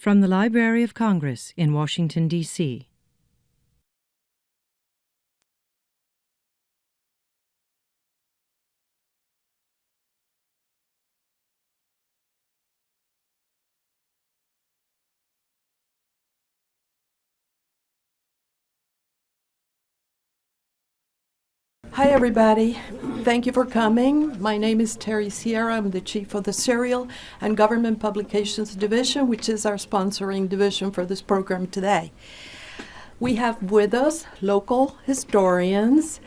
From the Library of Congress in Washington, D.C. Hi, everybody. Thank you for coming. My name is Terry Sierra. I'm the chief of the Serial and Government Publications Division, which is our sponsoring division for this program today. We have with us local historians,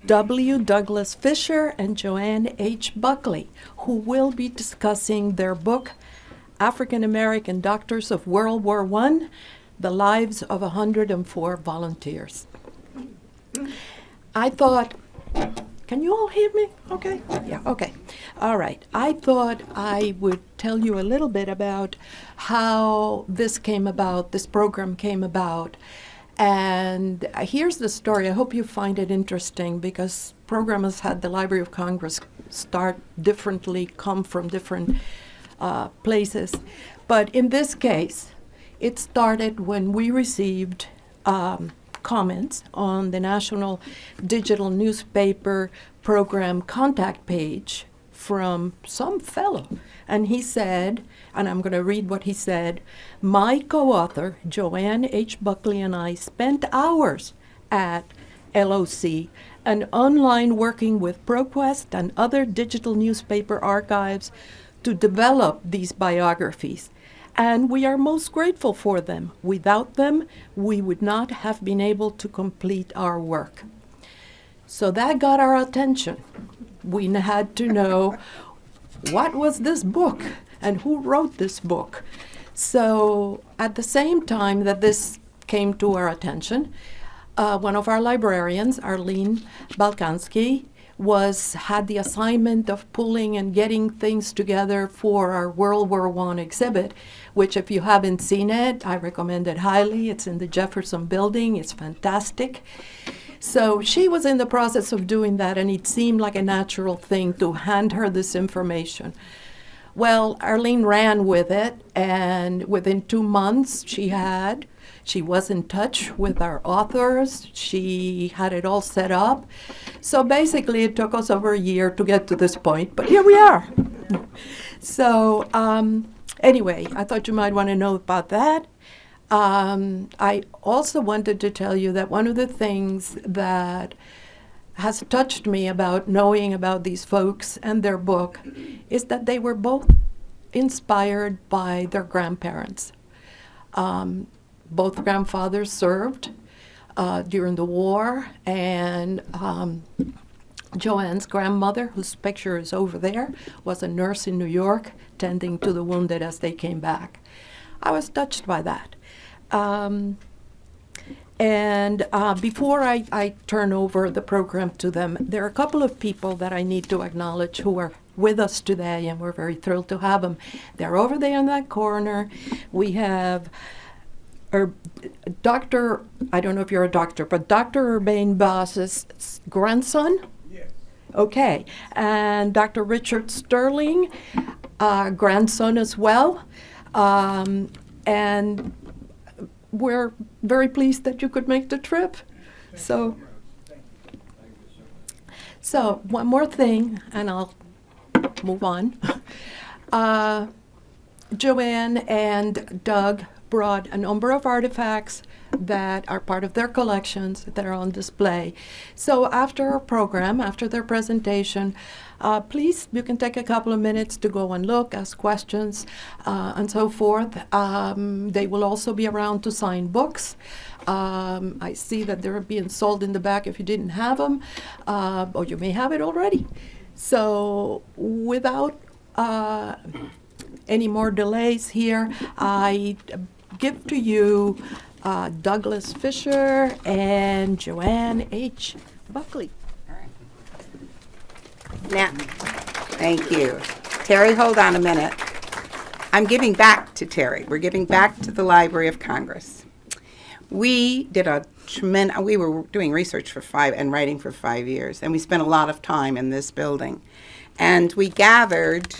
W. Douglas Fisher and Joann H. Buckley, who will be discussing their book, African American Doctors of World War I, The Lives of 104 Volunteers. I thought, can you all hear me? Okay? Yeah, okay. All right. I thought I would tell you a little bit about how this came about, this program came about. And here's the story. I hope you find it interesting because program has had the Library of Congress start differently, come from different places. But in this case, it started when we received comments on the National Digital Newspaper Program contact page from some fellow. And he said, and I'm going to read what he said, "My co-author, Joann H. Buckley, and I spent hours at LOC and online working with ProQuest and other digital newspaper archives to develop these biographies. And we are most grateful for them. Without them, we would not have been able to complete our work." So that got our attention. We had to know what was this book and who wrote this book. So at the same time that this came to our attention, one of our librarians, Arlene Balkansky, had the assignment of pulling and getting things together for our World War I exhibit, which if you haven't seen it, I recommend it highly. It's in the Jefferson Building. It's fantastic. So she was in the process of doing that, and it seemed like a natural thing to hand her this information. Well, Arlene ran with it, and within 2 months she was in touch with our authors. She had it all set up. So basically, it took us over a year to get to this point, but here we are. So anyway, I thought you might want to know about that. I also wanted to tell you that one of the things that has touched me about knowing about these folks and their book is that they were both inspired by their grandparents. Both grandfathers served during the war, and Joann's grandmother, whose picture is over there, was a nurse in New York, tending to the wounded as they came back. I was touched by that. Before I turn over the program to them, there are a couple of people that I need to acknowledge who are with us today, and we're very thrilled to have them. They're over there in that corner. We have Dr., I don't know if you're a doctor, but Dr. Urbain Bass's grandson? Yes. Okay. And Dr. Richard Sterling, grandson as well. And we're very pleased that you could make the trip. So one more thing, and I'll move on. Joann and Doug brought a number of artifacts that are part of their collections that are on display. So after our program, after their presentation, please, you can take a couple of minutes to go and look, ask questions, and so forth. They will also be around to sign books. I see that they're being sold in the back if you didn't have them, or you may have it already. So without any more delays here, I give to you Douglas Fisher and Joann H. Buckley. All right. Now, thank you. Terry, hold on a minute. I'm giving back to Terry. We're giving back to the Library of Congress. We were doing research for 5 and writing for 5 years, and we spent a lot of time in this building. And we gathered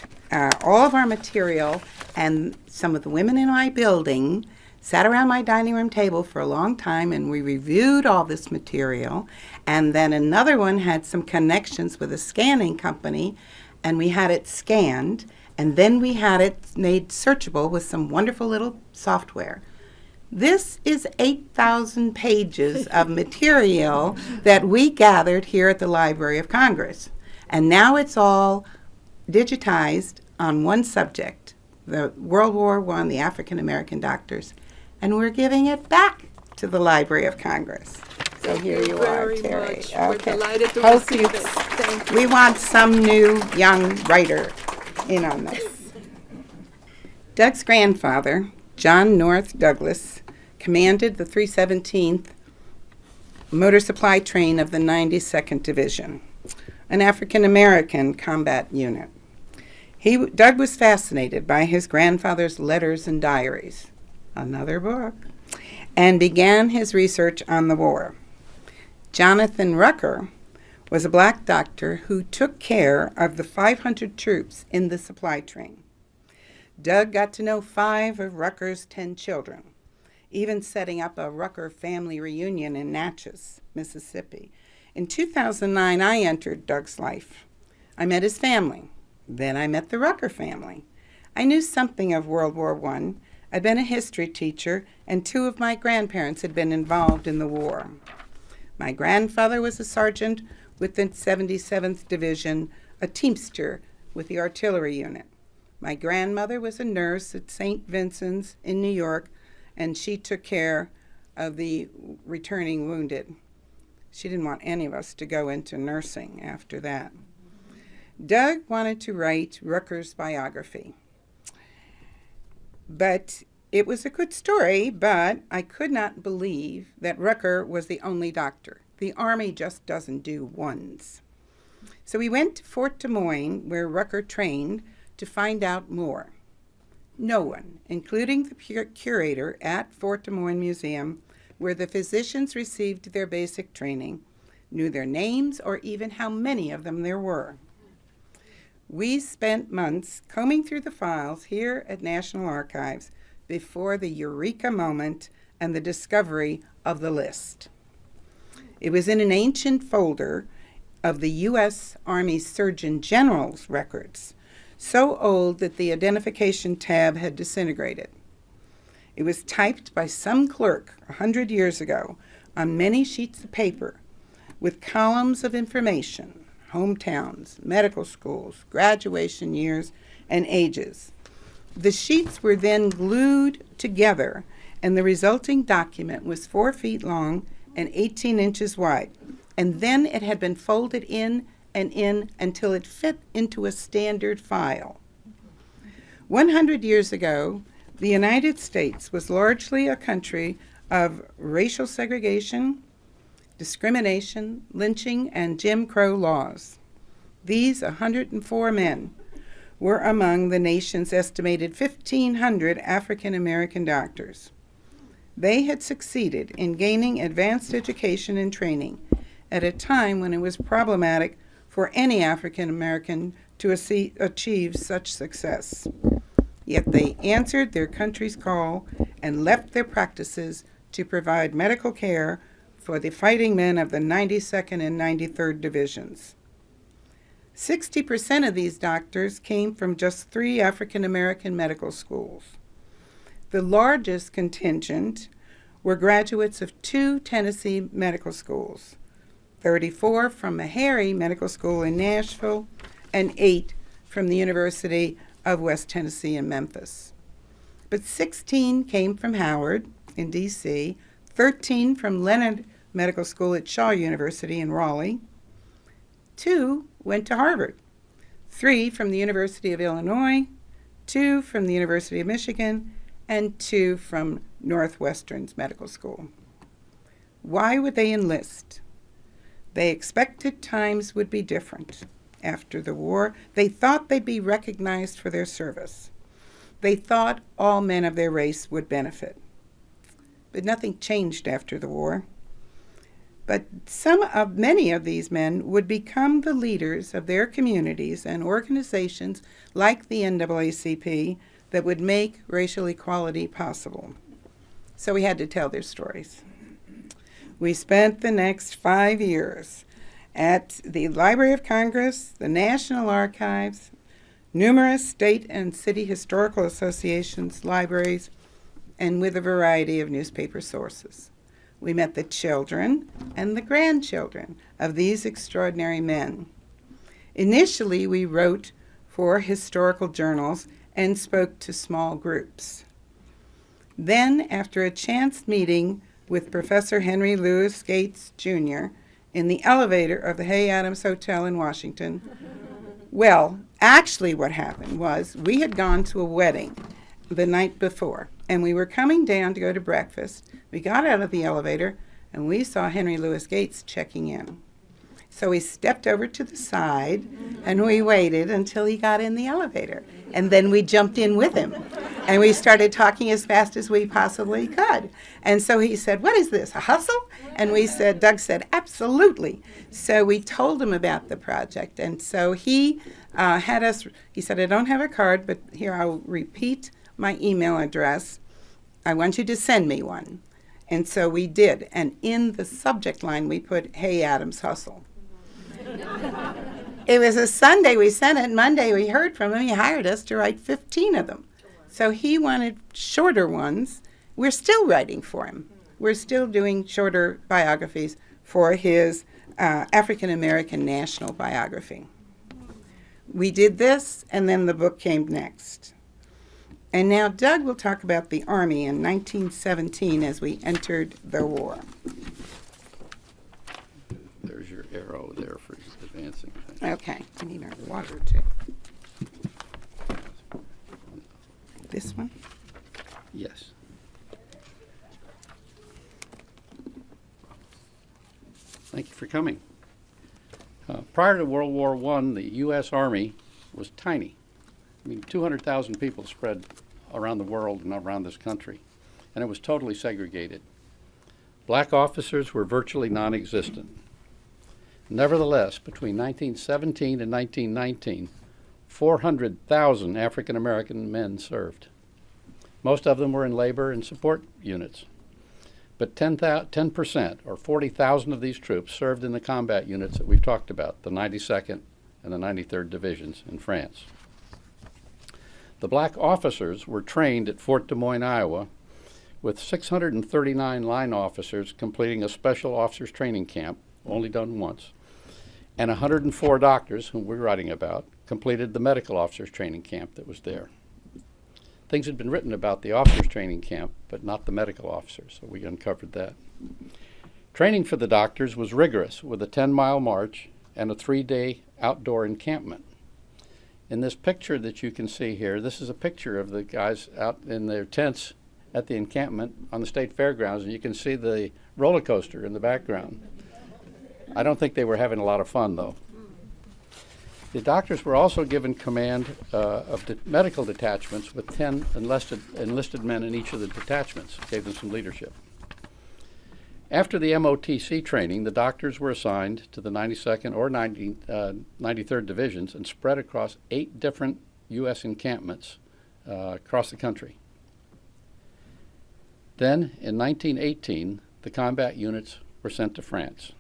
all of our material and some of the women in my building sat around my dining room table for a long time, and we reviewed all this material. And then another one had some connections with a scanning company, and we had it scanned, and then we had it made searchable with some wonderful little software. This is 8,000 pages of material that we gathered here at the Library of Congress. And now it's all digitized on one subject, the World War I, the African American doctors. And we're giving it back to the Library of Congress. So here you are, Terry. Much. We're delighted to Hope receive it. Thank you. We want some new young writer in on this. Doug's grandfather, John North Douglas, commanded the 317th Motor Supply Train of the 92nd Division, an African-American combat unit. Doug was fascinated by his grandfather's letters and diaries, another book, and began his research on the war. Jonathan Rucker was a black doctor who took care of the 500 troops in the supply train. Doug got to know 5 of Rucker's 10 children, even setting up a Rucker family reunion in Natchez, Mississippi. In 2009, I entered Doug's life. I met his family. Then I met the Rucker family. I knew something of World War I. I'd been a history teacher, and 2 of my grandparents had been involved in the war. My grandfather was a sergeant with the 77th Division, a teamster with the artillery unit. My grandmother was a nurse at St. Vincent's in New York, and she took care of the returning wounded. She didn't want any of us to go into nursing after that. Doug wanted to write Rucker's biography. But it was a good story, but I could not believe that Rucker was the only doctor. The Army just doesn't do ones. So we went to Fort Des Moines, where Rucker trained, to find out more. No one, including the curator at Fort Des Moines Museum, where the physicians received their basic training, knew their names or even how many of them there were. We spent months combing through the files here at National Archives before the eureka moment and the discovery of the list. It was in an ancient folder of the U.S. Army Surgeon General's records, so old that the identification tab had disintegrated. It was typed by some clerk 100 years ago on many sheets of paper with columns of information, hometowns, medical schools, graduation years, and ages. The sheets were then glued together, and the resulting document was 4 feet long and 18 inches wide. And then it had been folded in and in until it fit into a standard file. 100 years ago, the United States was largely a country of racial segregation, discrimination, lynching, and Jim Crow laws. These 104 men were among the nation's estimated 1,500 African American doctors. They had succeeded in gaining advanced education and training at a time when it was problematic for any African American to achieve such success. Yet they answered their country's call and left their practices to provide medical care for the fighting men of the 92nd and 93rd Divisions. 60% of these doctors came from just 3 African American medical schools. The largest contingent were graduates of 2 Tennessee medical schools, 34 from Meharry Medical School in Nashville, and 8 from the University of West Tennessee in Memphis. But 16 came from Howard in D.C., 13 from Leonard Medical School at Shaw University in Raleigh, 2 went to Harvard, 3 from the University of Illinois, 2 from the University of Michigan, and 2 from Northwestern's Medical School. Why would they enlist? They expected times would be different. After the war, they thought they'd be recognized for their service. They thought all men of their race would benefit. But nothing changed after the war. But many of these men would become the leaders of their communities and organizations like the NAACP, that would make racial equality possible. So we had to tell their stories. We spent the next 5 years at the Library of Congress, the National Archives, numerous state and city historical associations, libraries, and with a variety of newspaper sources. We met the children and the grandchildren of these extraordinary men. Initially, we wrote for historical journals and spoke to small groups. Then, after a chance meeting with Professor Henry Louis Gates, Jr. in the elevator of the Hay Adams Hotel in Washington, well, actually what happened was we had gone to a wedding the night before, and we were coming down to go to breakfast. We got out of the elevator, and we saw Henry Louis Gates checking in. So we stepped over to the side, and we waited until he got in the elevator. And then we jumped in with him. And we started talking as fast as we possibly could. And so he said, "What is this, a hustle?" And Doug said, "Absolutely." So we told him about the project. And so he he said, "I don't have a card, but here I'll repeat my email address. I want you to send me one." And so we did. And in the subject line, we put, "Hey Adams Hustle." It was a Sunday we sent it. Monday we heard from him. He hired us to write 15 of them. So he wanted shorter ones. We're still writing for him. We're still doing shorter biographies for his African American National Biography. We did this, and then the book came next. And now Doug will talk about the Army in 1917 as we entered the war. There's your arrow there for advancing. Okay, I need our water too. This one? Yes. Thank you for coming. Prior to World War I, the U.S. Army was tiny. 200,000 people spread around the world and around this country, and it was totally segregated. Black officers were virtually non-existent. Nevertheless, between 1917 and 1919, 400,000 African American men served. Most of them were in labor and support units. But 10%, or 40,000 of these troops, served in the combat units that we've talked about, the 92nd and the 93rd Divisions in France. The black officers were trained at Fort Des Moines, Iowa, with 639 line officers completing a special officers training camp, only done once, and 104 doctors, whom we're writing about, completed the medical officers training camp that was there. Things had been written about the officers training camp, but not the medical officers, so we uncovered that. Training for the doctors was rigorous, with a 10-mile march and a 3-day outdoor encampment. In this picture that you can see here, this is a picture of the guys out in their tents at the encampment on the state fairgrounds, and you can see the roller coaster in the background. I don't think they were having a lot of fun, though. The doctors were also given command of medical detachments with 10 enlisted men in each of the detachments, gave them some leadership. After the MOTC training, the doctors were assigned to the 92nd or 93rd Divisions and spread across 8 different U.S. encampments across the country. Then, in 1918, the combat units were sent to France.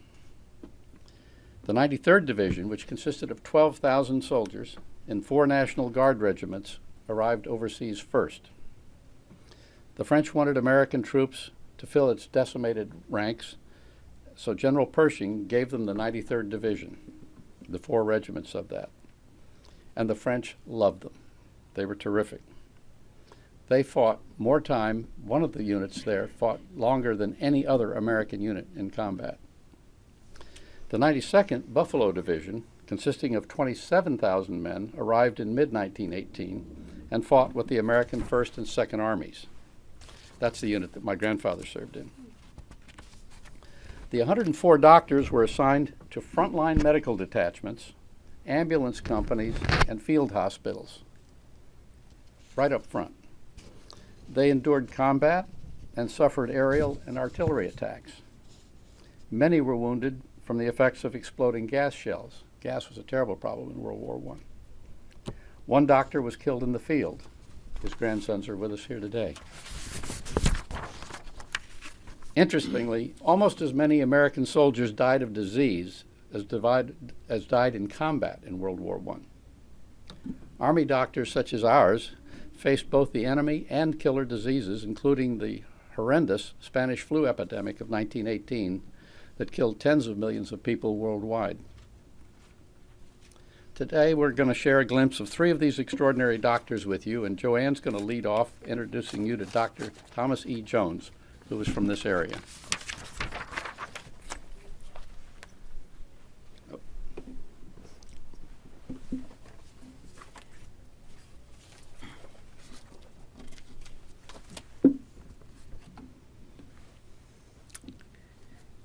The 93rd Division, which consisted of 12,000 soldiers in 4 National Guard regiments, arrived overseas first. The French wanted American troops to fill its decimated ranks, so General Pershing gave them the 93rd Division, the 4 regiments of that. And the French loved them. They were terrific. They fought more time, one of the units there fought longer than any other American unit in combat. The 92nd Buffalo Division, consisting of 27,000 men, arrived in mid-1918 and fought with the American 1st and 2nd Armies. That's the unit that my grandfather served in. The 104 doctors were assigned to frontline medical detachments, ambulance companies, and field hospitals, right up front. They endured combat and suffered aerial and artillery attacks. Many were wounded from the effects of exploding gas shells. Gas was a terrible problem in World War I. One doctor was killed in the field. His grandsons are with us here today. Interestingly, almost as many American soldiers died of disease as died in combat in World War I. Army doctors such as ours faced both the enemy and killer diseases, including the horrendous Spanish flu epidemic of 1918 that killed tens of millions of people worldwide. Today we're going to share a glimpse of three of these extraordinary doctors with you, and Joann's going to lead off introducing you to Dr. Thomas E. Jones, who is from this area.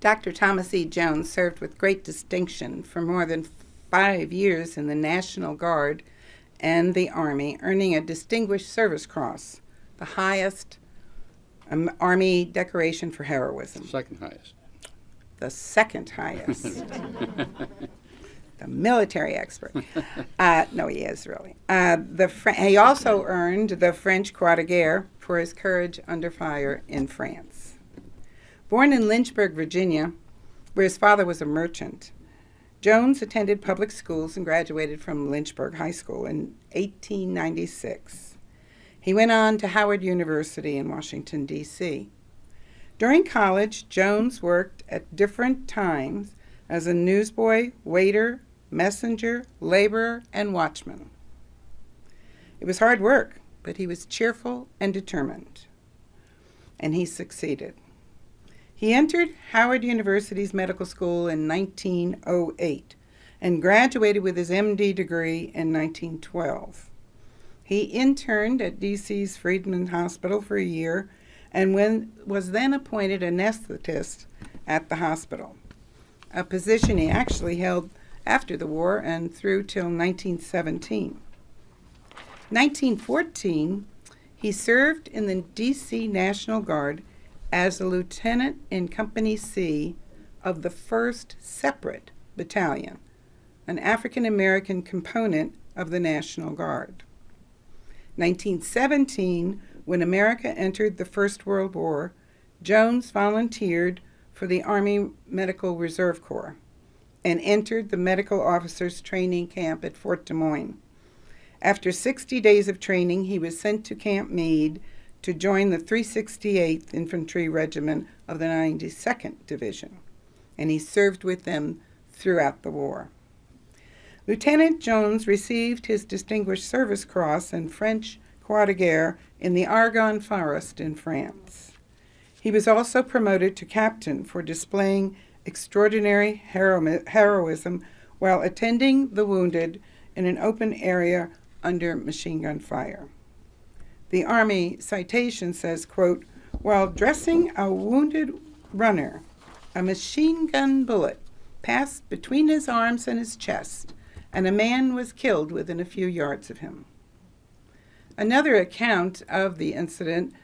Dr. Thomas E. Jones served with great distinction for more than 5 years in the National Guard and the Army, earning a Distinguished Service Cross, the highest Army decoration for heroism. Second highest. The second highest. The military expert. No, he is really. He also earned the French Croix de Guerre for his courage under fire in France. Born in Lynchburg, Virginia, where his father was a merchant, Jones attended public schools and graduated from Lynchburg High School in 1896. He went on to Howard University in Washington, D.C. During college, Jones worked at different times as a newsboy, waiter, messenger, laborer, and watchman. It was hard work, but he was cheerful and determined, and he succeeded. He entered Howard University's medical school in 1908 and graduated with his MD degree in 1912. He interned at D.C.'s Freedman Hospital for a year and was then appointed anesthetist at the hospital, a position he actually held after the war and through till 1917. 1914, he served in the D.C. National Guard as a lieutenant in Company C of the 1st Separate Battalion, an African-American component of the National Guard. 1917, when America entered the First World War, Jones volunteered for the Army Medical Reserve Corps and entered the medical officers training camp at Fort Des Moines. After 60 days of training, he was sent to Camp Meade to join the 368th Infantry Regiment of the 92nd Division, and he served with them throughout the war. Lieutenant Jones received his Distinguished Service Cross and French Croix de Guerre in the Argonne Forest in France. He was also promoted to captain for displaying extraordinary heroism while attending the wounded in an open area under machine gun fire. The Army citation says, quote, "While dressing a wounded runner, a machine gun bullet passed between his arms and his chest, and a man was killed within a few yards of him." Another account of the incident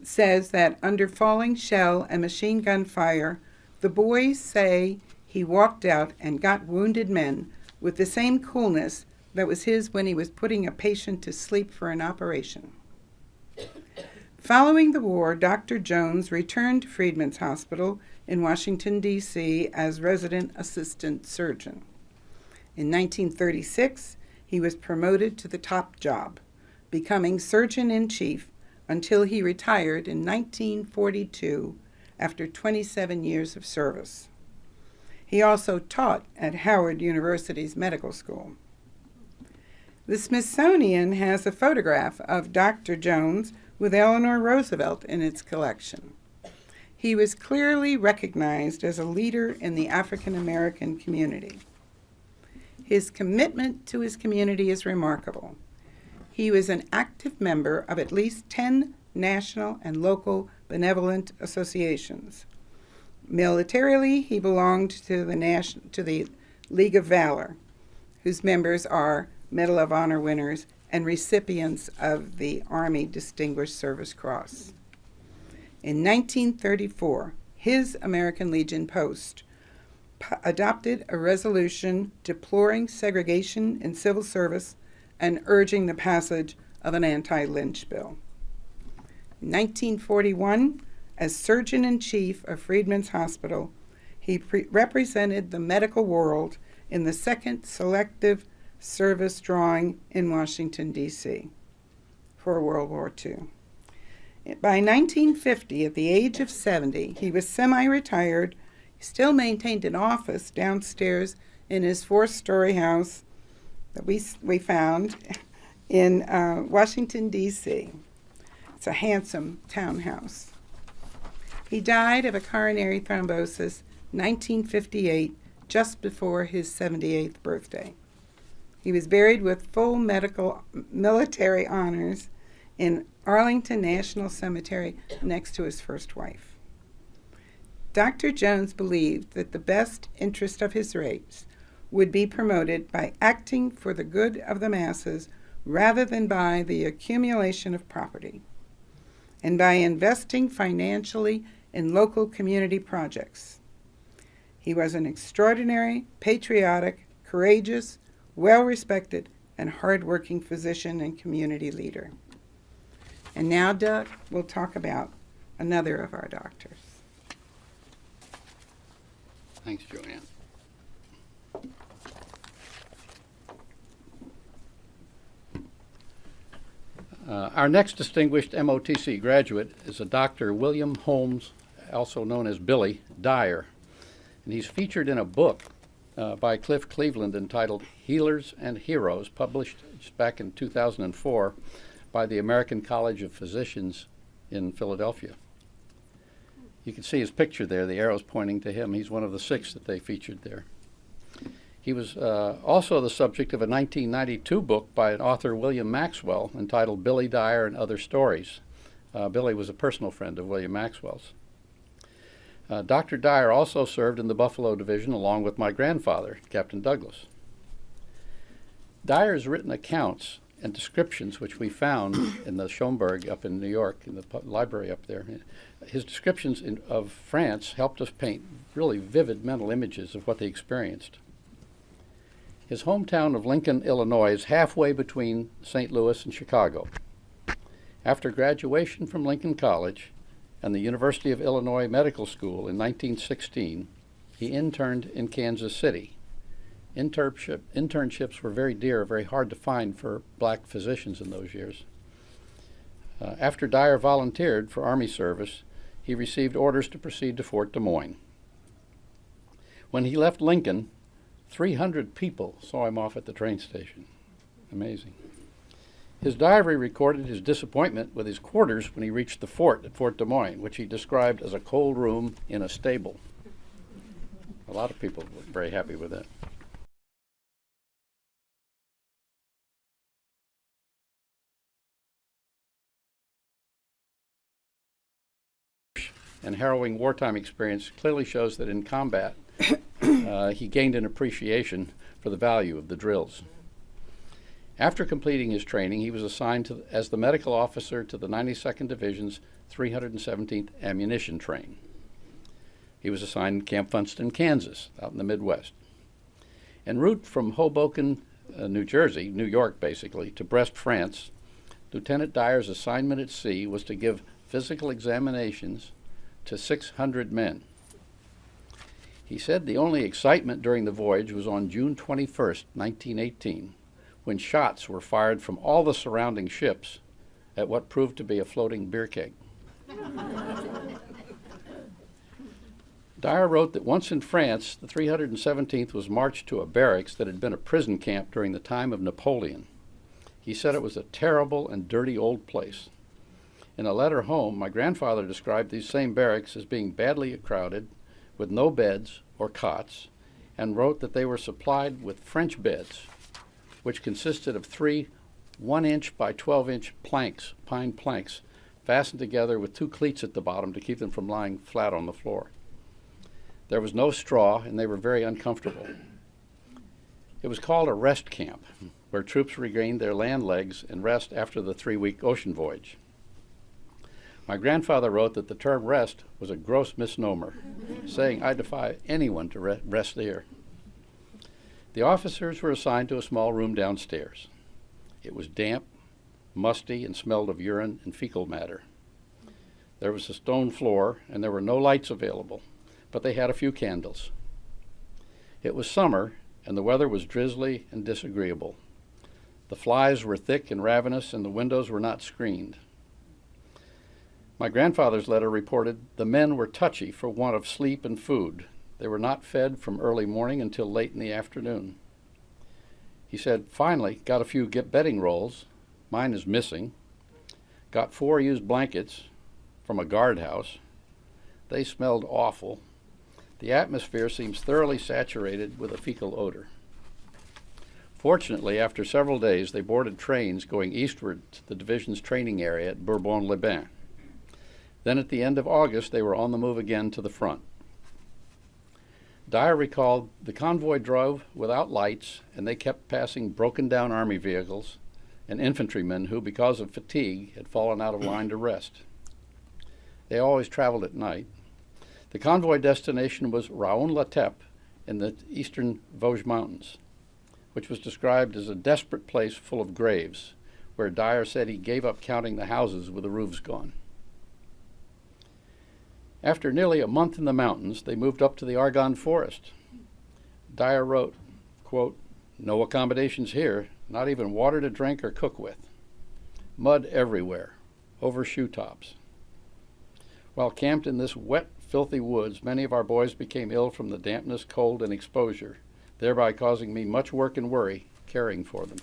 says that under falling shell and machine gun fire, the boys say he walked out and got wounded men with the same coolness that was his when he was putting a patient to sleep for an operation. Following the war, Dr. Jones returned to Freedman's Hospital in Washington, D.C. as resident assistant surgeon. In 1936, he was promoted to the top job, becoming surgeon-in-chief until he retired in 1942 after 27 years of service. He also taught at Howard University's medical school. The Smithsonian has a photograph of Dr. Jones with Eleanor Roosevelt in its collection. He was clearly recognized as a leader in the African American community. His commitment to his community is remarkable. He was an active member of at least 10 national and local benevolent associations. Militarily, he belonged to the League of Valor, whose members are Medal of Honor winners and recipients of the Army Distinguished Service Cross. In 1934, his American Legion post adopted a resolution deploring segregation in civil service and urging the passage of an anti-lynch bill. In 1941, as surgeon-in-chief of Freedmen's Hospital, he represented the medical world in the Second Selective Service drawing in Washington, D.C. for World War II. By 1950, at the age of 70, he was semi-retired. He still maintained an office downstairs in his 4-story house that we found in Washington, D.C. It's a handsome townhouse. He died of a coronary thrombosis 1958, just before his 78th birthday. He was buried with full military honors in Arlington National Cemetery next to his first wife. Dr. Jones believed that the best interest of his race would be promoted by acting for the good of the masses rather than by the accumulation of property, and by investing financially in local community projects. He was an extraordinary, patriotic, courageous, well-respected, and hard-working physician and community leader. And now Doug will talk about another of our doctors. Thanks, Joanne. Our next distinguished MOTC graduate is a Dr. William Holmes, also known as Billy Dyer. And he's featured in a book by Cliff Cleveland entitled Healers and Heroes, published back in 2004 by the American College of Physicians in Philadelphia. You can see his picture there, the arrows pointing to him. He's one of the 6 that they featured there. He was also the subject of a 1992 book by an author, William Maxwell, entitled Billy Dyer and Other Stories. Billy was a personal friend of William Maxwell's. Dr. Dyer also served in the Buffalo Division along with my grandfather, Captain Douglas. Dyer's written accounts and descriptions, which we found in the Schomburg up in New York, in the library up there, his descriptions of France helped us paint really vivid mental images of what they experienced. His hometown of Lincoln, Illinois, is halfway between St. Louis and Chicago. After graduation from Lincoln College and the University of Illinois Medical School in 1916, he interned in Kansas City. Internships were very dear, very hard to find for black physicians in those years. After Dyer volunteered for Army service, he received orders to proceed to Fort Des Moines. When he left Lincoln, 300 people saw him off at the train station. Amazing. His diary recorded his disappointment with his quarters when he reached the fort at Fort Des Moines, which he described as a cold room in a stable. A lot of people were very happy with that. And harrowing wartime experience clearly shows that in combat, he gained an appreciation for the value of the drills. After completing his training, he was assigned as the medical officer to the 92nd Division's 317th Ammunition Train. He was assigned to Camp Funston, Kansas, out in the Midwest. En route from Hoboken, New Jersey, New York basically, to Brest, France, Lieutenant Dyer's assignment at sea was to give physical examinations to 600 men. He said the only excitement during the voyage was on June 21st, 1918, when shots were fired from all the surrounding ships at what proved to be a floating beer keg. Dyer wrote that once in France, the 317th was marched to a barracks that had been a prison camp during the time of Napoleon. He said it was a terrible and dirty old place. In a letter home, my grandfather described these same barracks as being badly crowded, with no beds or cots, and wrote that they were supplied with French beds, which consisted of 3 1-inch by 12-inch planks, pine planks, fastened together with 2 cleats at the bottom to keep them from lying flat on the floor. There was no straw, and they were very uncomfortable. It was called a rest camp, where troops regained their land legs and rest after the 3-week ocean voyage. My grandfather wrote that the term rest was a gross misnomer, saying, "I defy anyone to rest there." The officers were assigned to a small room downstairs. It was damp, musty, and smelled of urine and fecal matter. There was a stone floor, and there were no lights available, but they had a few candles. It was summer, and the weather was drizzly and disagreeable. The flies were thick and ravenous, and the windows were not screened. My grandfather's letter reported the men were touchy for want of sleep and food. They were not fed from early morning until late in the afternoon. He said, finally, got a few bedding rolls. Mine is missing. Got 4 used blankets from a guardhouse. They smelled awful. The atmosphere seems thoroughly saturated with a fecal odor. Fortunately, after several days, they boarded trains going eastward to the division's training area at Bourbon-les-Bains. Then at the end of August, they were on the move again to the front. Dyer recalled the convoy drove without lights, and they kept passing broken-down Army vehicles and infantrymen who, because of fatigue, had fallen out of line to rest. They always traveled at night. The convoy destination was Raon-l'Étape in the eastern Vosges Mountains, which was described as a desperate place full of graves, where Dyer said he gave up counting the houses with the roofs gone. After nearly a month in the mountains, they moved up to the Argonne forest. Dyer wrote, quote, no accommodations here, not even water to drink or cook with. Mud everywhere, over shoe tops. While camped in this wet, filthy woods, many of our boys became ill from the dampness, cold, and exposure, thereby causing me much work and worry caring for them.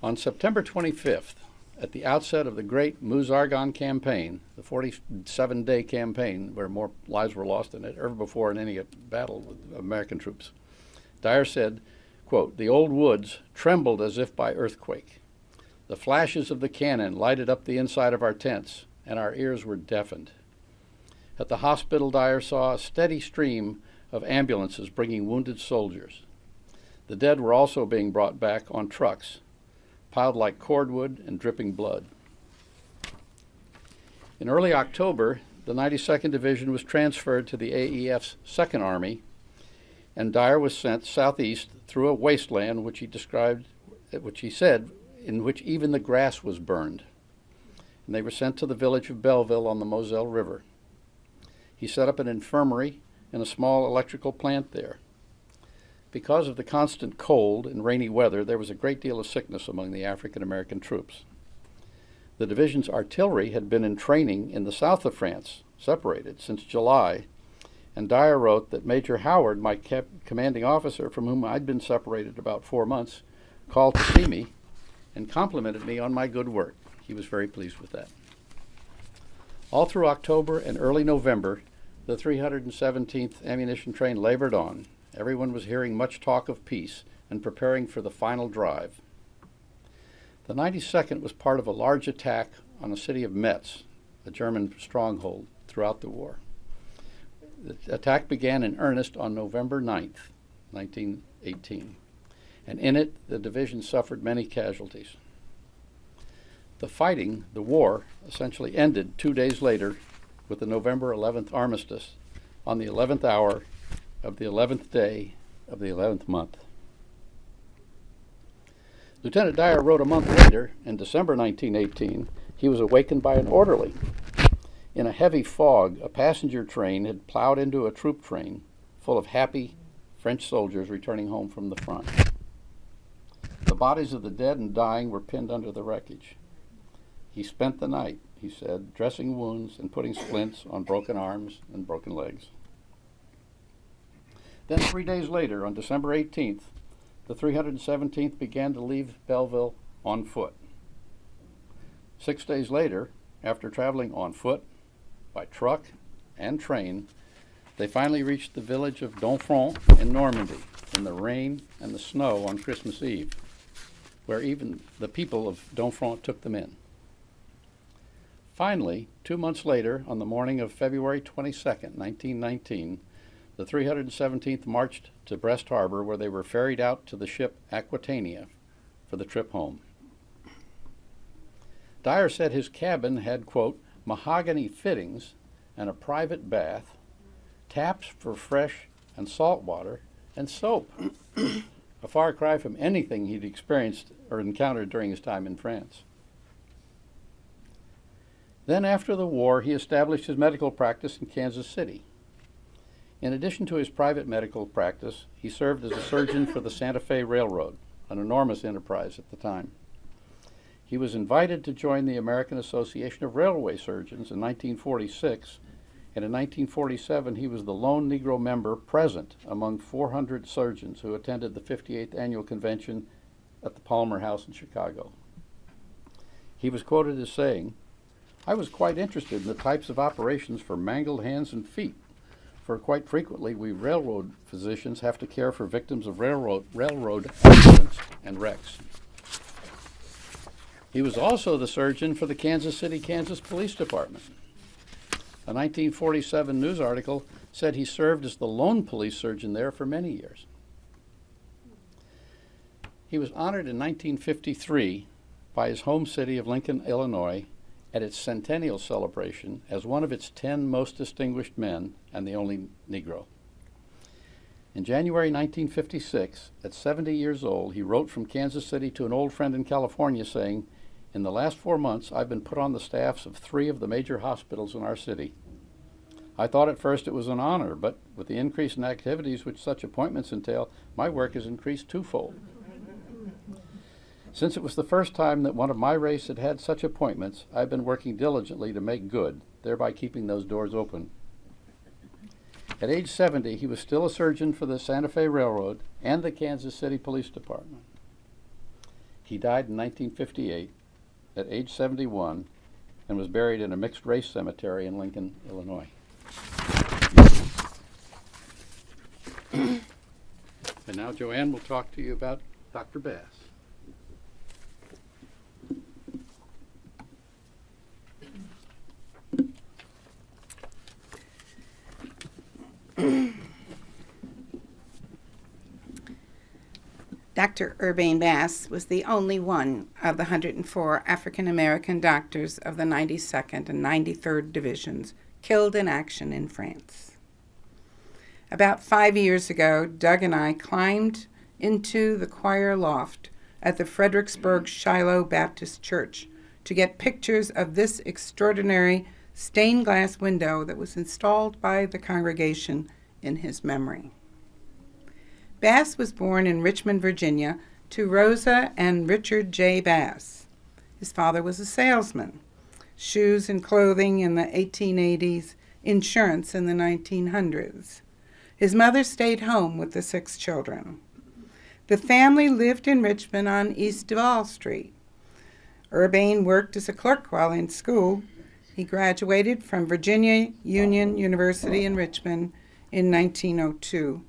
On September 25th, at the outset of the great Meuse-Argonne campaign, the 47-day campaign where more lives were lost than ever before in any battle with American troops, Dyer said, quote, the old woods trembled as if by earthquake. The flashes of the cannon lighted up the inside of our tents, and our ears were deafened. At the hospital, Dyer saw a steady stream of ambulances bringing wounded soldiers. The dead were also being brought back on trucks, piled like cordwood and dripping blood. In early October, the 92nd Division was transferred to the AEF's 2nd Army, and Dyer was sent southeast through a wasteland which he said, in which even the grass was burned. And they were sent to the village of Belleville on the Moselle River. He set up an infirmary and a small electrical plant there. Because of the constant cold and rainy weather, there was a great deal of sickness among the African American troops. The division's artillery had been in training in the south of France, separated, since July, and Dyer wrote that Major Howard, my commanding officer, from whom I'd been separated about 4 months, called to see me and complimented me on my good work. He was very pleased with that. All through October and early November, the 317th Ammunition Train labored on. Everyone was hearing much talk of peace and preparing for the final drive. The 92nd was part of a large attack on the city of Metz, a German stronghold, throughout the war. The attack began in earnest on November 9th, 1918, and in it the division suffered many casualties. The war, essentially ended 2 days later with the November 11th armistice on the 11th hour of the 11th day of the 11th month. Lieutenant Dyer wrote a month later, in December 1918, he was awakened by an orderly. In a heavy fog, a passenger train had plowed into a troop train full of happy French soldiers returning home from the front. The bodies of the dead and dying were pinned under the wreckage. He spent the night, he said, dressing wounds and putting splints on broken arms and broken legs. Then 3 days later, on December 18th, the 317th began to leave Belleville on foot. 6 days later, after traveling on foot, by truck, and train, they finally reached the village of Domfront in Normandy in the rain and the snow on Christmas Eve, where even the people of Domfront took them in. Finally, 2 months later, on the morning of February 22nd, 1919, the 317th marched to Brest Harbor, where they were ferried out to the ship Aquitania for the trip home. Dyer said his cabin had, quote, mahogany fittings and a private bath, taps for fresh and salt water, and soap. a far cry from anything he'd experienced or encountered during his time in France. Then after the war, he established his medical practice in Kansas City. In addition to his private medical practice, he served as a surgeon for the Santa Fe Railroad, an enormous enterprise at the time. He was invited to join the American Association of Railway Surgeons in 1946, and in 1947 he was the lone Negro member present among 400 surgeons who attended the 58th Annual Convention at the Palmer House in Chicago. He was quoted as saying, "I was quite interested in the types of operations for mangled hands and feet, for quite frequently we railroad physicians have to care for victims of railroad accidents and wrecks." He was also the surgeon for the Kansas City, Kansas Police Department. A 1947 news article said he served as the lone police surgeon there for many years. He was honored in 1953 by his home city of Lincoln, Illinois, at its centennial celebration as one of its 10 most distinguished men and the only Negro. In January 1956, at 70 years old, he wrote from Kansas City to an old friend in California saying, "In the last 4 months, I've been put on the staffs of 3 of the major hospitals in our city. I thought at first it was an honor, but with the increase in activities which such appointments entail, my work has increased twofold. Since it was the first time that one of my race had had such appointments, I've been working diligently to make good, thereby keeping those doors open." At age 70, he was still a surgeon for the Santa Fe Railroad and the Kansas City Police Department. He died in 1958 at age 71 and was buried in a mixed-race cemetery in Lincoln, Illinois. And now Joann will talk to you about Dr. Bass. Dr. Urbain Bass was the only one of the 104 African American doctors of the 92nd and 93rd Divisions killed in action in France. About 5 years ago, Doug and I climbed into the choir loft at the Fredericksburg Shiloh Baptist Church to get pictures of this extraordinary stained glass window that was installed by the congregation in his memory. Bass was born in Richmond, Virginia, to Rosa and Richard J. Bass. His father was a salesman, shoes and clothing in the 1880s, insurance in the 1900s. His mother stayed home with the 6 children. The family lived in Richmond on East Duval Street. Urbain worked as a clerk while in school. He graduated from Virginia Union University in Richmond in 1902.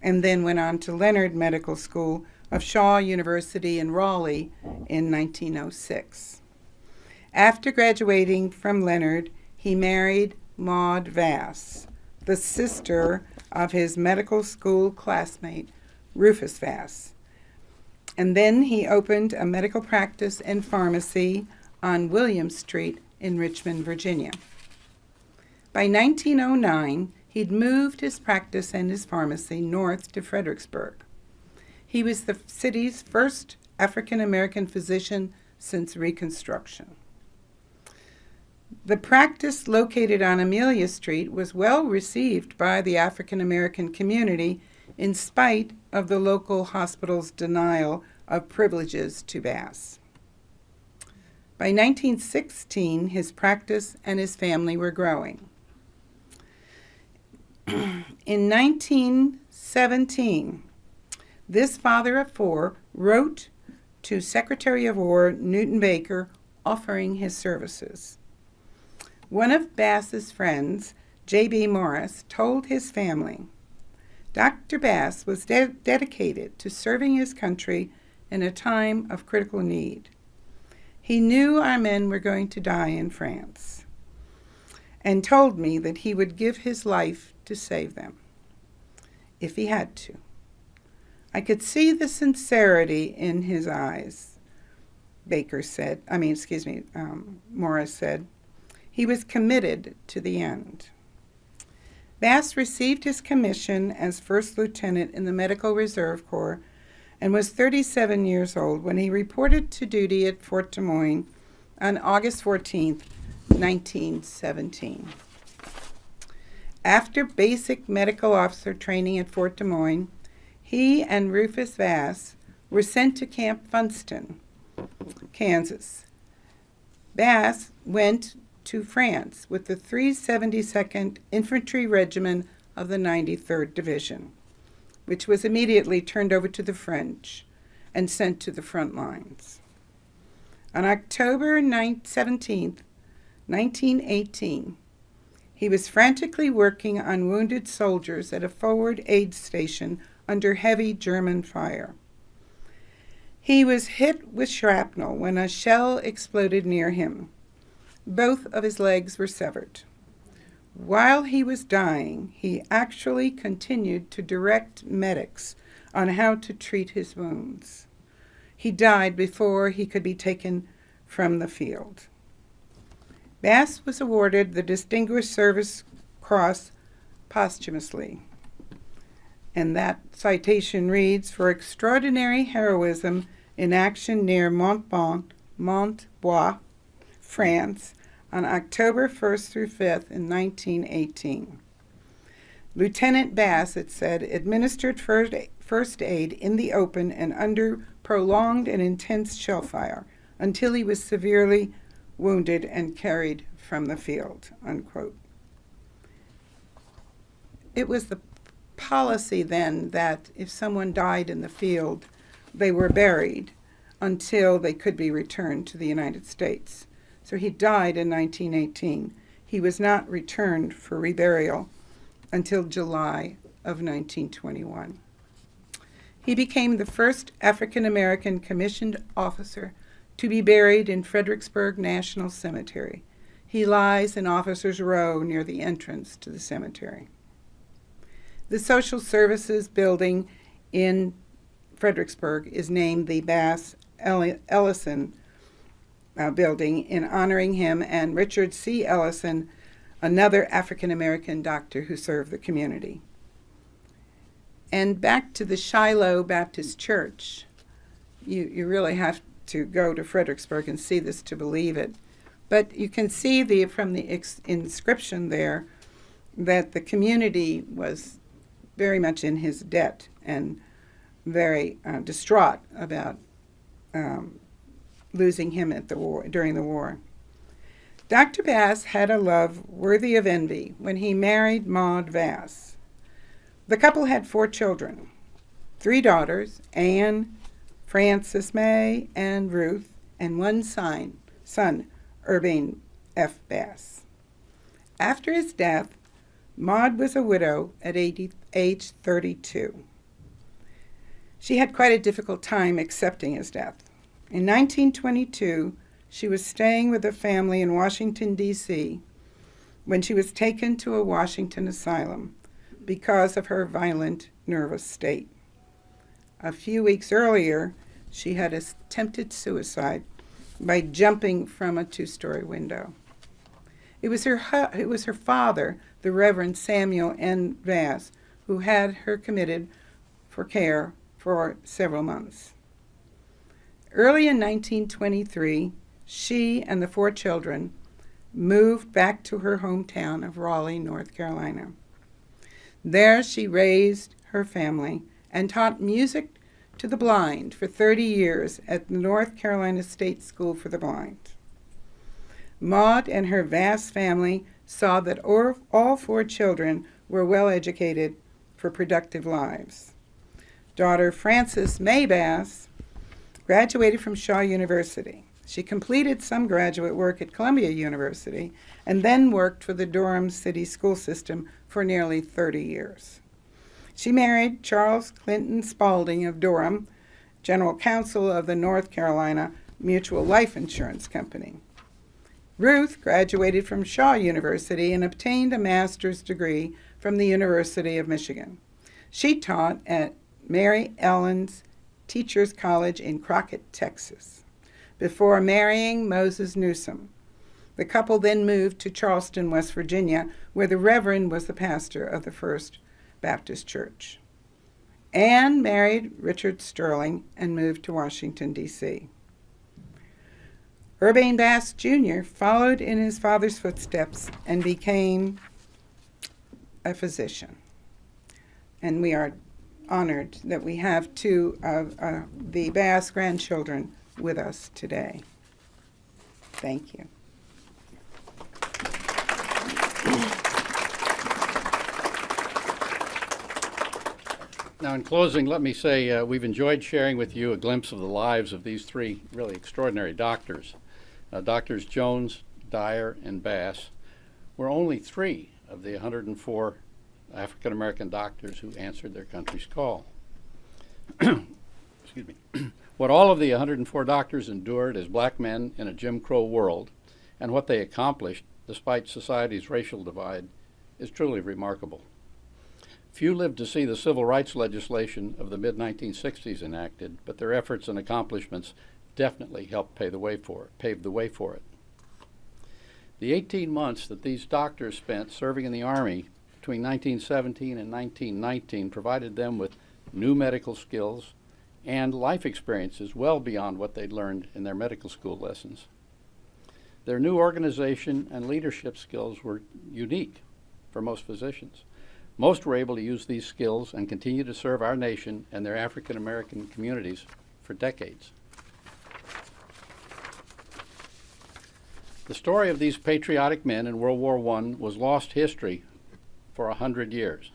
And then went on to Leonard Medical School of Shaw University in Raleigh in 1906. After graduating from Leonard, he married Maud Vass, the sister of his medical school classmate, Rufus Vass. And then he opened a medical practice and pharmacy on William Street in Richmond, Virginia. By 1909, he'd moved his practice and his pharmacy north to Fredericksburg. He was the city's first African-American physician since Reconstruction. The practice located on Amelia Street was well received by the African-American community in spite of the local hospital's denial of privileges to Bass. By 1916, his practice and his family were growing. In 1917, this father of 4 wrote to Secretary of War Newton Baker offering his services. One of Bass's friends, J.B. Morris, told his family, "Dr. Bass was dedicated to serving his country in a time of critical need. He knew our men were going to die in France and told me that he would give his life to save them, if he had to. I could see the sincerity in his eyes," Morris said. He was committed to the end. Bass received his commission as first lieutenant in the Medical Reserve Corps and was 37 years old when he reported to duty at Fort Des Moines on August 14, 1917. After basic medical officer training at Fort Des Moines, he and Rufus Bass were sent to Camp Funston, Kansas. Bass went to France with the 372nd Infantry Regiment of the 93rd Division, which was immediately turned over to the French and sent to the front lines. On October 17, 1918, he was frantically working on wounded soldiers at a forward aid station under heavy German fire. He was hit with shrapnel when a shell exploded near him. Both of his legs were severed. While he was dying, he actually continued to direct medics on how to treat his wounds. He died before he could be taken from the field. Bass was awarded the Distinguished Service Cross posthumously, and that citation reads, "For extraordinary heroism in action near Montbois, France, on October 1st through 5th in 1918. Lieutenant Bass, it said, administered first aid in the open and under prolonged and intense shell fire until he was severely wounded and carried from the field," unquote. It was the policy then that if someone died in the field, they were buried until they could be returned to the United States. So he died in 1918. He was not returned for reburial until July of 1921. He became the first African-American commissioned officer to be buried in Fredericksburg National Cemetery. He lies in Officers' Row near the entrance to the cemetery. The Social Services building in Fredericksburg is named the Bass Ellison building in honoring him and Richard C. Ellison, another African-American doctor who served the community. And back to the Shiloh Baptist Church. You really have to go to Fredericksburg and see this to believe it. But you can see from the inscription there that the community was very much in his debt and very distraught about losing him at the war during the war. Dr. Bass had a love worthy of envy when he married Maud Bass. The couple had 4 children, 3 daughters, Anne, Frances May, and Ruth, and one son, Urbain F. Bass. After his death, Maud was a widow at age 32. She had quite a difficult time accepting his death. In 1922, she was staying with a family in Washington, D.C., when she was taken to a Washington asylum because of her violent, nervous state. A few weeks earlier, she had attempted suicide by jumping from a 2-story window. It was her father, the Reverend Samuel N. Bass, who had her committed for care for several months. Early in 1923, she and the 4 children moved back to her hometown of Raleigh, North Carolina. There she raised her family and taught music to the blind for 30 years at the North Carolina State School for the Blind. Maud and her vast family saw that all 4 children were well educated for productive lives. Daughter Frances May Bass graduated from Shaw University. She completed some graduate work at Columbia University and then worked for the Durham City School System for nearly 30 years. She married Charles Clinton Spaulding of Durham, General Counsel of the North Carolina Mutual Life Insurance Company. Ruth graduated from Shaw University and obtained a master's degree from the University of Michigan. She taught at Mary Ellen's Teachers College in Crockett, Texas, before marrying Moses Newsom. The couple then moved to Charleston, West Virginia, where the Reverend was the pastor of the First Baptist Church. Anne married Richard Sterling and moved to Washington, D.C. Urbain Bass Jr. followed in his father's footsteps and became a physician. And we are honored that we have two of the Bass grandchildren with us today. Thank you. Now, in closing, let me say we've enjoyed sharing with you a glimpse of the lives of these three really extraordinary doctors. Doctors Jones, Dyer, and Bass were only three of the 104 African American doctors who answered their country's call. Excuse me. What all of the 104 doctors endured as black men in a Jim Crow world, and what they accomplished despite society's racial divide, is truly remarkable. Few lived to see the civil rights legislation of the mid-1960s enacted, but their efforts and accomplishments definitely helped pave the way for it. The 18 months that these doctors spent serving in the Army between 1917 and 1919 provided them with new medical skills and life experiences well beyond what they'd learned in their medical school lessons. Their new organization and leadership skills were unique for most physicians. Most were able to use these skills and continue to serve our nation and their African American communities for decades. The story of these patriotic men in World War I was lost history for 100 years.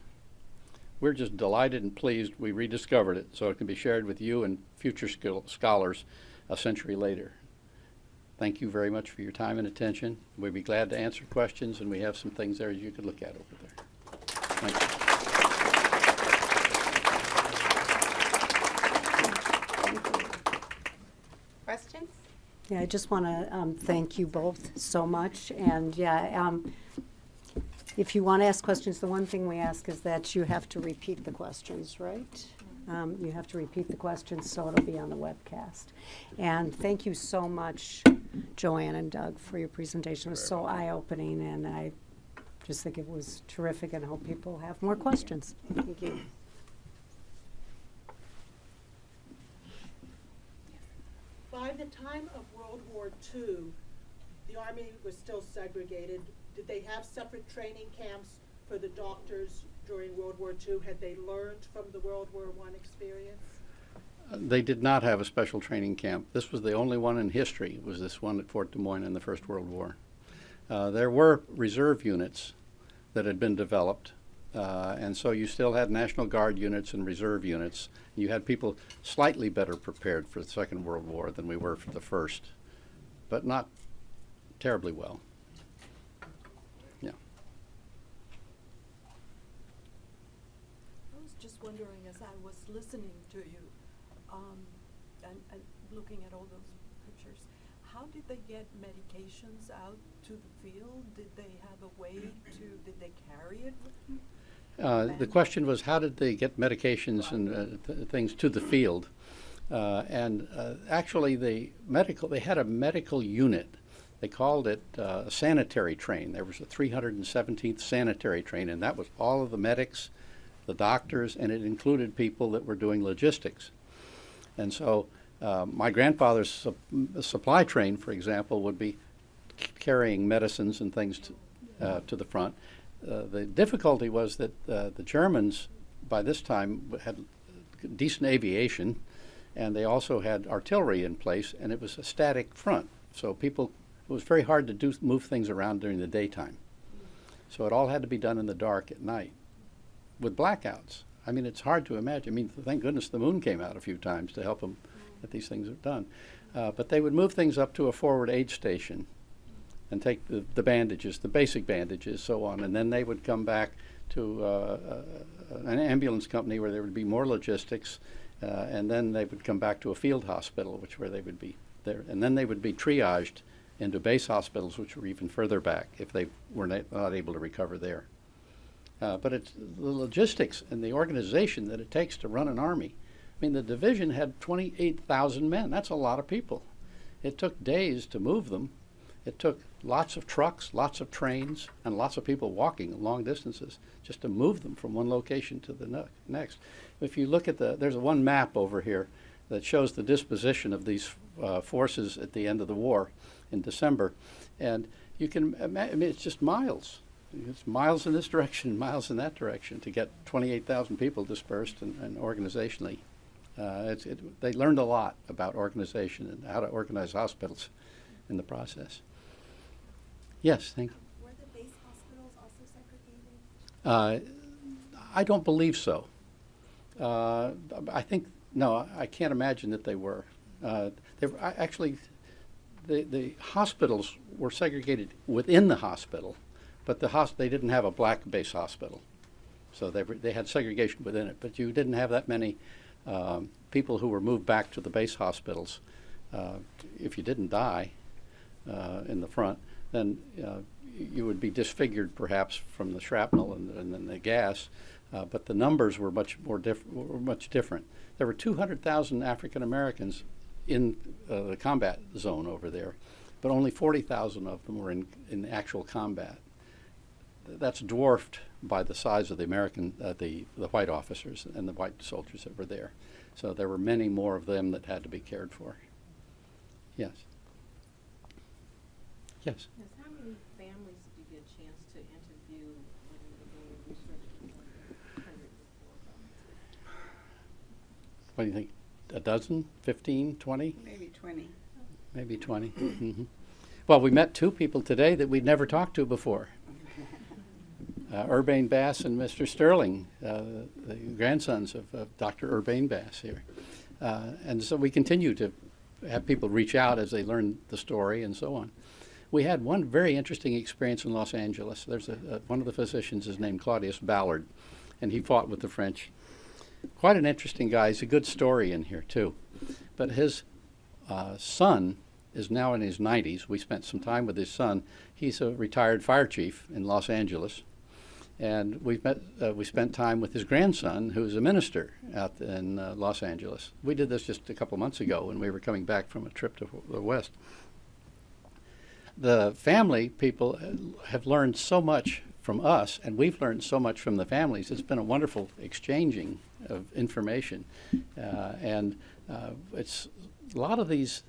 We're just delighted and pleased we rediscovered it so it can be shared with you and future scholars a century later. Thank you very much for your time and attention. We'd be glad to answer questions, and we have some things there you could look at over there. Thank you. Questions? Yeah, I just want to thank you both so much. And yeah, if you want to ask questions, the one thing we ask is that you have to repeat the questions, right? You have to repeat the questions so it'll be on the webcast. And thank you so much, Joann and Doug, for your presentation. It was so eye-opening, and I just think it was terrific, and I hope people have more questions. Thank you. By the time of World War II, the Army was still segregated. Did they have separate training camps for the doctors during World War II? Had they learned from the World War I experience? They did not have a special training camp. This was the only one in history, was this one at Fort Des Moines in the First World War. There were reserve units that had been developed, and so you still had National Guard units and reserve units. You had people slightly better prepared for the Second World War than we were for the First, but not terribly well. Yeah. I was just wondering, as I was listening to you and looking at all those pictures, how did they get medications out to the field? Did they have a way did they carry it with them? The question was, how did they get medications and things to the field? Actually, they had a medical unit. They called it a sanitary train. There was a 317th sanitary train, and that was all of the medics, the doctors, and it included people that were doing logistics. And so my grandfather's supply train, for example, would be carrying medicines and things to the front. The difficulty was that the Germans, by this time, had decent aviation, and they also had artillery in place, and it was a static front. So it was very hard to move things around during the daytime. So it all had to be done in the dark at night with blackouts. I mean, it's hard to imagine. I mean, thank goodness the moon came out a few times to help them get these things done. But they would move things up to a forward aid station and take the bandages, the basic bandages, so on, and then they would come back to an ambulance company where there would be more logistics, and then they would come back to a field hospital, where they would be there, and then they would be triaged into base hospitals, which were even further back if they were not able to recover there. But it's the logistics and the organization that it takes to run an army. I mean, the division had 28,000 men. That's a lot of people. It took days to move them, It took lots of trucks, lots of trains, and lots of people walking long distances just to move them from one location to the next. If you look at there's one map over here that shows the disposition of these forces at the end of the war in December, and you can imagine, I mean, it's just miles. It's miles in this direction, miles in that direction to get 28,000 people dispersed and organizationally. They learned a lot about organization and how to organize hospitals in the process. Yes, thank you. Were the base hospitals also segregated? I don't believe so. I think, no, I can't imagine that they were. Actually, the hospitals were segregated within the hospital, but they didn't have a black base hospital. So they had segregation within it, but you didn't have that many people who were moved back to the base hospitals. If you didn't die in the front, then you would be disfigured perhaps from the shrapnel and then the gas, but the numbers were much different. There were 200,000 African Americans in the combat zone over there, but only 40,000 of them were in actual combat. That's dwarfed by the size of the white officers and the white soldiers that were there. So there were many more of them that had to be cared for. Yes. Yes. Yes, how many families did you get a chance to interview when you were doing research on the 104? What do you think? A dozen? 15? 20? Maybe 20. Maybe 20. Mm-hmm. Well, we met two people today that we'd never talked to before. Urbain Bass and Mr. Sterling, the grandsons of Dr. Urbain Bass here. And so we continue to have people reach out as they learn the story and so on. We had one very interesting experience in Los Angeles. There's one of the physicians is named Claudius Ballard, and he fought with the French. Quite an interesting guy. He's a good story in here, too. But his son is now in his 90s. We spent some time with his son. He's a retired fire chief in Los Angeles. And we spent time with his grandson, who's a minister out in Los Angeles. We did this just a couple months ago when we were coming back from a trip to the West. The family people have learned so much from us, and we've learned so much from the families. It's been a wonderful exchanging of information. It's a lot of these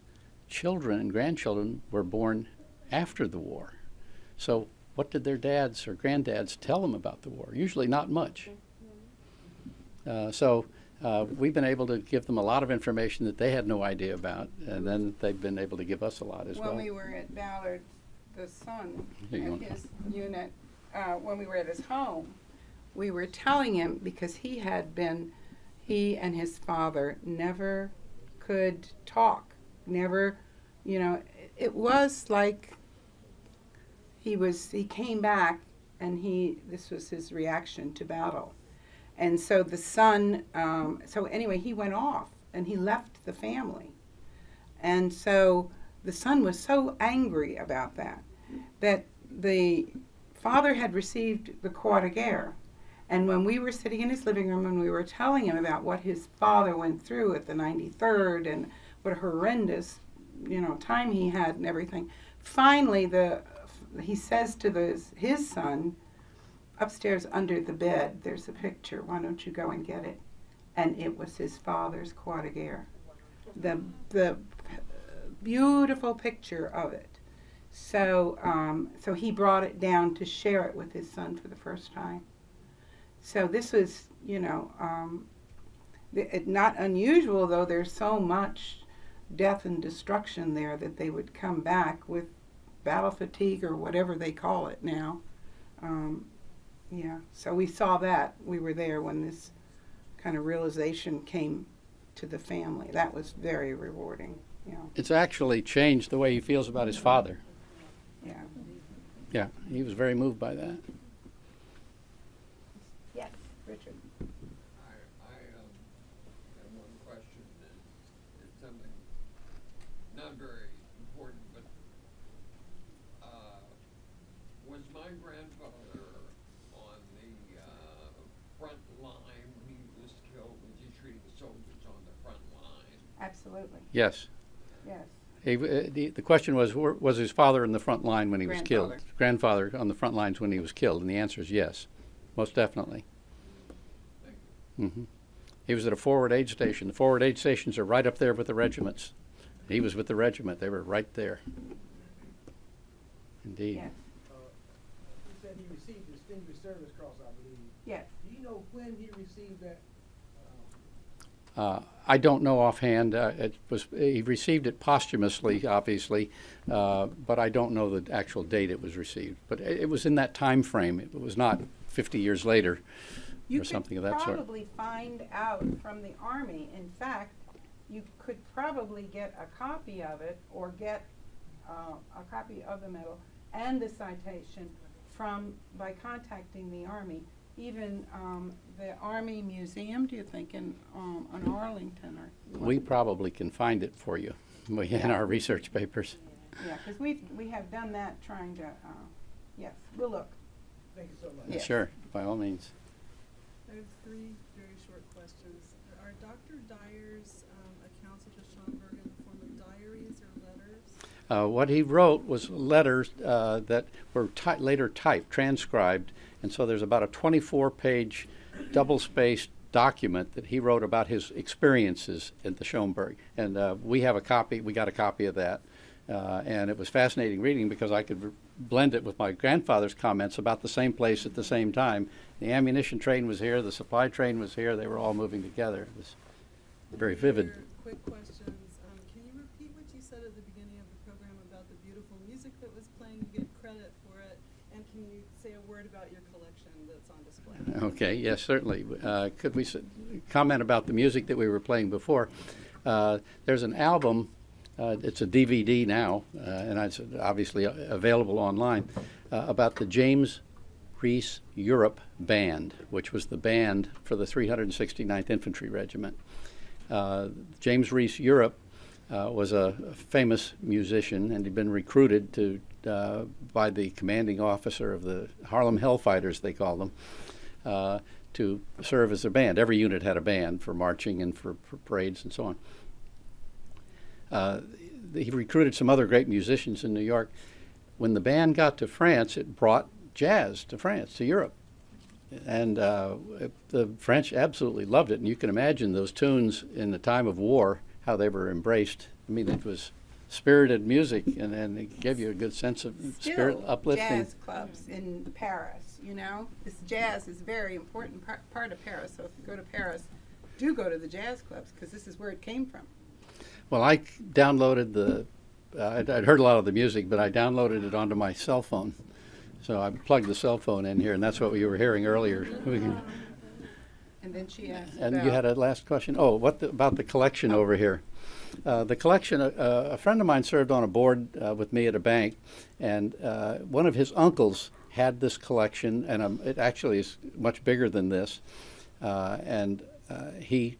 children and grandchildren were born after the war. So what did their dads or granddads tell them about the war? Usually not much. We've been able to give them a lot of information that they had no idea about, and then they've been able to give us a lot as well. When we were at Ballard, the son at his unit, when we were at his home, we were telling him, because he and his father never could talk, never, it was like he came back and this was his reaction to battle. And so the son, anyway, he went off and he left the family. And so the son was so angry about that the father had received the Croix de Guerre. And when we were sitting in his living room and we were telling him about what his father went through at the 93rd and what a horrendous, time he had and everything, finally he says to his son, upstairs under the bed, there's a picture, why don't you go and get it? And it was his father's Croix de Guerre. The beautiful picture of it. So he brought it down to share it with his son for the first time. So this was, not unusual, though there's so much death and destruction there that they would come back with battle fatigue or whatever they call it now. So we saw that. We were there when this kind of realization came to the family. That was very rewarding. It's actually changed the way he feels about his father. Yeah. Yeah, he was very moved by that. Yes, Richard. I have one question. It's something not very important, but was my grandfather on the front line when he was killed? Was he treating the soldiers on the front line? Absolutely. Yes. Yes. The question was, was his father in the front line when he was killed? Grandfather. Grandfather on the front lines when he was killed, and the answer is yes, most definitely. He was at a forward aid station. The forward aid stations are right up there with the regiments. He was with the regiment. They were right there. Indeed. Yes. You said he received Distinguished Service Cross, I believe. Yes. Do you know when he received that? I don't know offhand. He received it posthumously, obviously, but I don't know the actual date it was received. But it was in that time frame. It was not 50 years later or something of that sort. You could probably find out from the Army. In fact, you could probably get a copy of it or get a copy of the medal and the citation by contacting the Army. Even the Army Museum, do you think, in Arlington? We probably can find it for you in our research papers. Yeah, because we have done that trying to, yes, we'll look. Thank you so much. Yes. Sure, by all means. I have 3 very short questions. Are Dr. Dyer's accounts of the Schomburg in the form of diaries or letters? What he wrote was letters that were later typed, transcribed, and so there's about a 24-page double-spaced document that he wrote about his experiences at the Schomburg. And we have a copy, we got a copy of that. And it was fascinating reading because I could blend it with my grandfather's comments about the same place at the same time. The ammunition train was here, the supply train was here, they were all moving together. It was very vivid. Quick questions. Can you repeat what you said at the beginning of the program about the beautiful music that was playing? You get credit for it. And can you say a word about your collection that's on display? Okay, yes, certainly. Could we comment about the music that we were playing before? There's an album, it's a DVD now, and it's obviously available online, about the James Reese Europe Band, which was the band for the 369th Infantry Regiment. James Reese Europe was a famous musician, and he'd been recruited by the commanding officer of the Harlem Hellfighters, they call them, to serve as their band. Every unit had a band for marching and for parades and so on. He recruited some other great musicians in New York. When the band got to France, it brought jazz to France, to Europe. And the French absolutely loved it. And you can imagine those tunes in the time of war, how they were embraced. I mean, it was spirited music, and it gave you a good sense of spirit uplifting. Jazz clubs in Paris, you know. This jazz is a very important part of Paris. So if you go to Paris, do go to the jazz clubs, because this is where it came from. Well, I downloaded I'd heard a lot of the music, but I downloaded it onto my cell phone. So I plugged the cell phone in here, and that's what we were hearing earlier. And then she asked And about, you had a last question? Oh, about the collection over here? The collection, a friend of mine served on a board with me at a bank, and one of his uncles had this collection, and it actually is much bigger than this. And he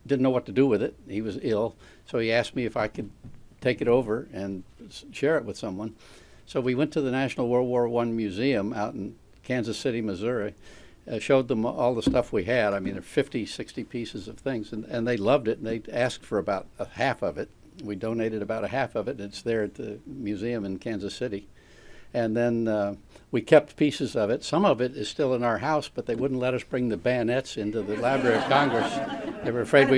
didn't know what to do with it. He was ill, so he asked me if I could take it over and share it with someone. So we went to the National World War I Museum out in Kansas City, Missouri, showed them all the stuff we had. I mean, there are 50, 60 pieces of things, and they loved it, and they asked for about a half of it. We donated about a half of it, and it's there at the museum in Kansas City. And then we kept pieces of it. Some of it is still in our house, but they wouldn't let us bring the bayonets into the Library of Congress. They were afraid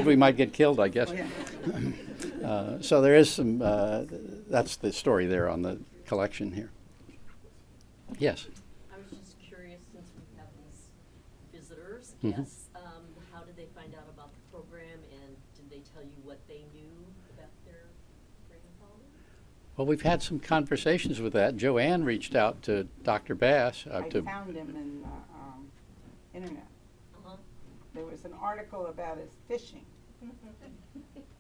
we might get killed, I guess. So there is some, that's the story there on the collection here. Yes? I was just curious, since we have these visitors, Mhm. guests, how did they find out about the program, and did they tell you what they knew about their grandfather? Well, we've had some conversations with that. Joann reached out to Dr. Bass. I found him in the internet. Uh-huh. There was an article about his fishing.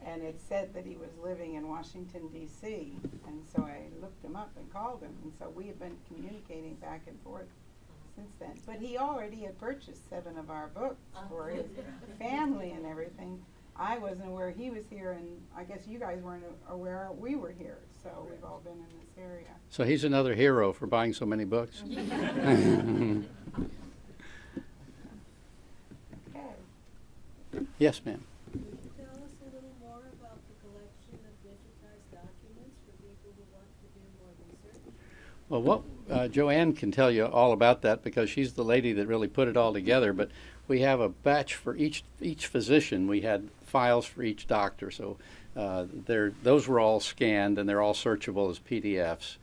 And it said that he was living in Washington, D.C. And so I looked him up and called him. And so we have been communicating back and forth since then. But he already had purchased 7 of our books for his family and everything. I wasn't aware he was here, and I guess you guys weren't aware we were here. So we've all been in this area. So he's another hero for buying so many books. Okay. Yes, ma'am. Can you tell us a little more about the collection that Well, what Joann can tell you all about that because she's the lady that really put it all together. But we have a batch for each physician. We had files for each doctor, so those were all scanned and they're all searchable as PDFs.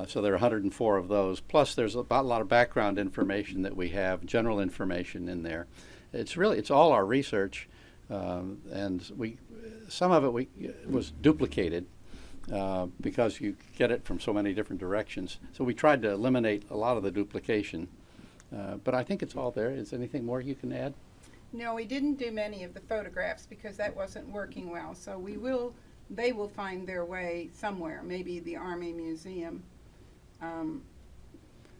So there are 104 of those. Plus, there's a lot of background information that we have, general information in there. It's all our research, and some of it was duplicated. Because you get it from so many different directions. So we tried to eliminate a lot of the duplication. But I think it's all there. Is there anything more you can add? No, we didn't do many of the photographs because that wasn't working well. So they will find their way somewhere, maybe the Army Museum.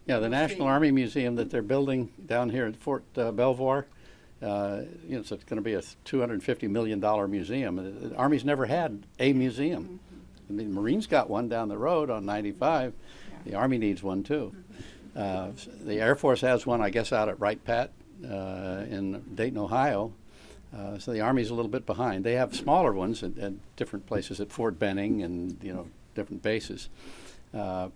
Yeah, the National Army Museum that they're building down here at Fort Belvoir. So it's going to be a $250 million museum. The Army's never had a museum. Mm-hmm. The Marines got one down the road on 95. Yeah. The Army needs one too. The Air Force has one, I guess, out at Wright Pat in Dayton, Ohio. So the Army's a little bit behind. They have smaller ones at different places at Fort Benning and different bases,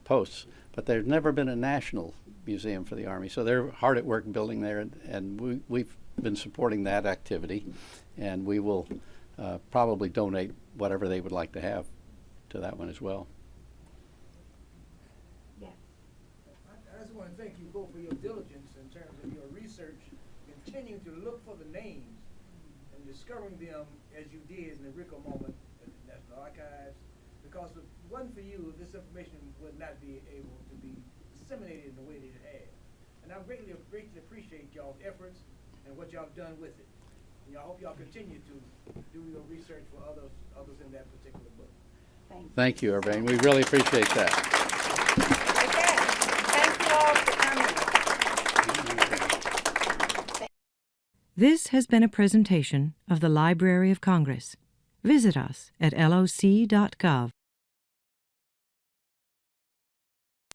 posts. But there's never been a national museum for the Army. So they're hard at work building there, and we've been supporting that activity, and we will probably donate whatever they would like to have to that one as well. I just want to thank you both for your diligence in terms of your research, continuing to look for the names and discovering them as you did in the Rico moment at the National Archives. Because if it wasn't for you, this information would not be able to be disseminated in the way that it has. And I greatly appreciate y'all's efforts and what y'all have done with it. And I hope y'all continue to do your research for others in that particular book. Thank you, Urbain. We really appreciate that. Okay. Thank you all for coming. This has been a presentation of the Library of Congress. Visit us at loc.gov.